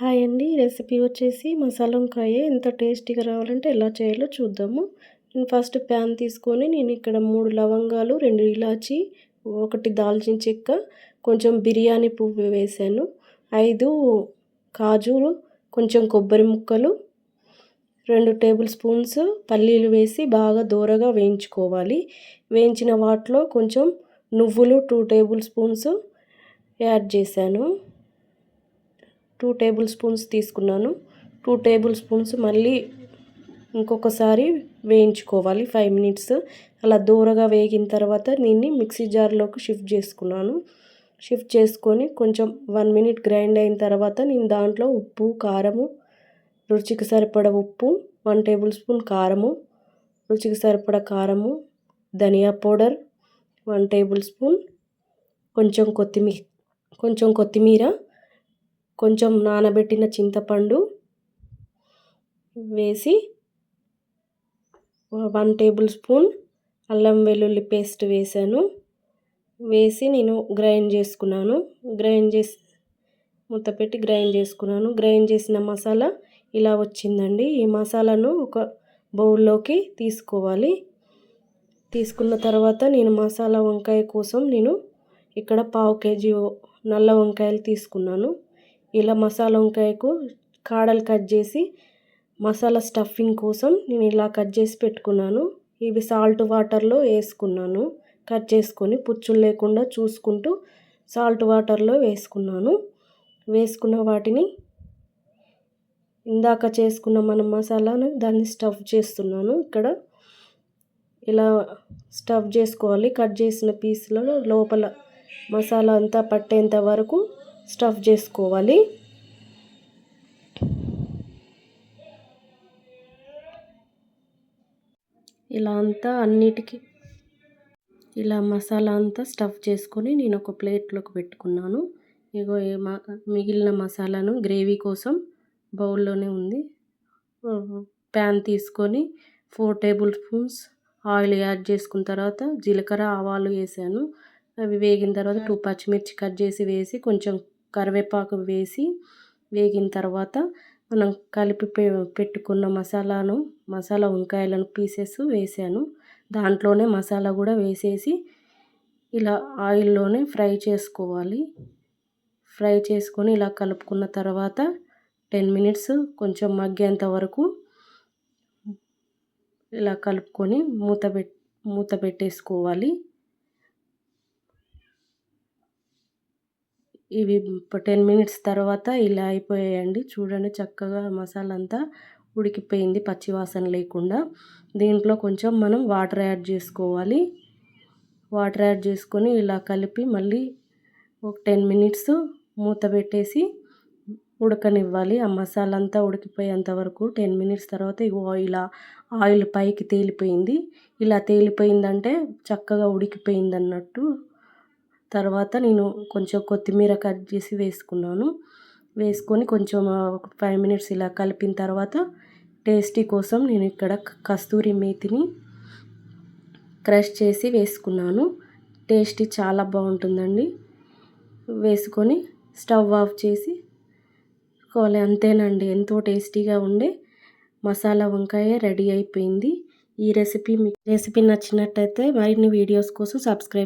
Hi అండి. Recipe వచ్చేసి మసాలా వంకాయ ఎంత టేస్టీగా రావాలంటే ఎలా చేయాలో చూద్దాము. నేను ఫస్ట్ ప్యాన్ తీసుకొని నేను ఇక్కడ 3 లవంగాలు, 2 ఇలాచి, 1 దాల్చిన చెక్క, కొంచెం బిర్యానీ పువ్వు వేసాను. 5 కాజులు, కొంచెం కొబ్బరి ముక్కలు, 2 టేబుల్ స్పూన్స్ పల్లీలు వేసి బాగా దోరగా వేయించుకోవాలి. వేయించిన వాటిలో కొంచెం నువ్వులు 2 టేబుల్ స్పూన్స్ యాడ్ చేశాను. 2 టేబుల్ స్పూన్స్ తీసుకున్నాను. 2 టేబుల్ స్పూన్స్ మళ్ళీ ఇంకొకసారి వేయించుకోవాలి 5 మినిట్స్. అలా దూరగా వేగిన తర్వాత దీన్ని మిక్సీ జార్లోకి షిఫ్ట్ చేసుకున్నాను. షిఫ్ట్ చేసుకొని కొంచెం 1 మినిట్ గ్రైండ్ అయిన తర్వాత నేను దాంట్లో ఉప్పు, కారము, రుచికి సరిపడ ఉప్పు, 1 టేబుల్ స్పూన్ కారము, రుచికి సరిపడ కారము, ధనియా పౌడర్ 1 టేబుల్ స్పూన్, కొంచెం కొత్తిమీర, కొంచెం నానబెట్టిన చింతపండు వేసి 1 టేబుల్ స్పూన్ అల్లం వెల్లుల్లి పేస్ట్ వేసాను. వేసి నేను గ్రైండ్ చేసుకున్నాను. మూత పెట్టి గ్రైండ్ చేసుకున్నాను. గ్రైండ్ చేసిన మసాలా ఇలా వచ్చిందండి. ఈ మసాలాను ఒక బౌల్లోకి తీసుకోవాలి. తీసుకున్న తర్వాత నేను మసాలా వంకాయ కోసం నేను ఇక్కడ 1/2 కేజీ నల్ల వంకాయలు తీసుకున్నాను. ఇలా మసాలా వంకాయకు కాడలు కట్ చేసి మసాలా స్టఫింగ్ కోసం నేను ఇలా కట్ చేసి పెట్టుకున్నాను. ఇవి సాల్ట్ వాటర్లో వేసుకున్నాను. కట్ చేసుకొని పుచ్చులు లేకుండా చూసుకుంటూ సాల్ట్ వాటర్లో వేసుకున్నాను. వేసుకున్న వాటిని ఇందాక చేసుకున్న మనం మసాలాను దాన్ని స్టఫ్ చేస్తున్నాను. ఇక్కడ ఇలా స్టఫ్ చేసుకోవాలి. కట్ చేసిన పీసులలో లోపల మసాలా అంతా పట్టేంత వరకు స్టఫ్ చేసుకోవాలి. ఇలా అంతా అన్నిటికీ ఇలా మసాలా అంతా స్టఫ్ చేసుకొని నేను ఒక ప్లేట్లోకి పెట్టుకున్నాను. ఇగో మిగిలిన మసాలాను గ్రేవీ కోసం బౌల్లోనే ఉంది. ప్యాన్ తీసుకొని 4 టేబుల్ స్పూన్స్ ఆయిల్ యాడ్ చేసుకున్న తర్వాత జీలకర్ర, ఆవాలు వేసాను. అవి వేగిన తర్వాత 2 పచ్చిమిర్చి కట్ చేసి వేసి కొంచెం కరివేపాకు వేసి వేగిన తర్వాత మనం కలిపి పెట్టుకున్న మసాలా వంకాయలను పీసెస్ వేసాను. దాంట్లోనే మసాలా కూడా వేసేసి ఇలా ఆయిల్లోనే ఫ్రై చేసుకోవాలి. ఫ్రై చేసుకొని ఇలా కలుపుకున్న తర్వాత 10 మినిట్స్ కొంచెం మగ్గేంత వరకు ఇలా కలుపుకొని మూత పెట్టేసుకోవాలి. ఇవి 10 మినిట్స్ తర్వాత ఇలా అయిపోయాయండి. చూడండి చక్కగా మసాలా అంతా ఉడికిపోయింది పచ్చివాసన లేకుండా. దీంట్లో కొంచెం మనం వాటర్ యాడ్ చేసుకోవాలి. వాటర్ యాడ్ చేసుకొని ఇలా కలిపి మళ్ళీ ఒక 10 మినిట్స్ మూత పెట్టేసి ఉడకనివ్వాలి. ఆ మసాలా అంతా ఉడికిపోయేంత వరకు 10 మినిట్స్ తర్వాత ఇలా ఆయిల్ పైకి తేలిపోయింది. ఇలా తేలిపోయిందంటే చక్కగా ఉడికిపోయింది అన్నట్టు. తర్వాత నేను కొంచెం కొత్తిమీర కట్ చేసి వేసుకున్నాను. వేసుకొని కొంచెం ఒక 5 మినిట్స్ ఇలా కలిపిన తర్వాత టేస్టీ కోసం నేను ఇక్కడ కస్తూరి మేతిని క్రష్ చేసి వేసుకున్నాను. టేస్టీ చాలా బాగుంటుందండి. వేసుకొని స్టవ్ ఆఫ్ చేసి అంతేనండి. ఎంతో టేస్టీగా ఉండే మసాలా వంకాయ రెడీ అయిపోయింది. ఈ రెసిపీ నచ్చినట్టయితే మరిన్ని వీడియోస్ కోసం సబ్స్క్రైబ్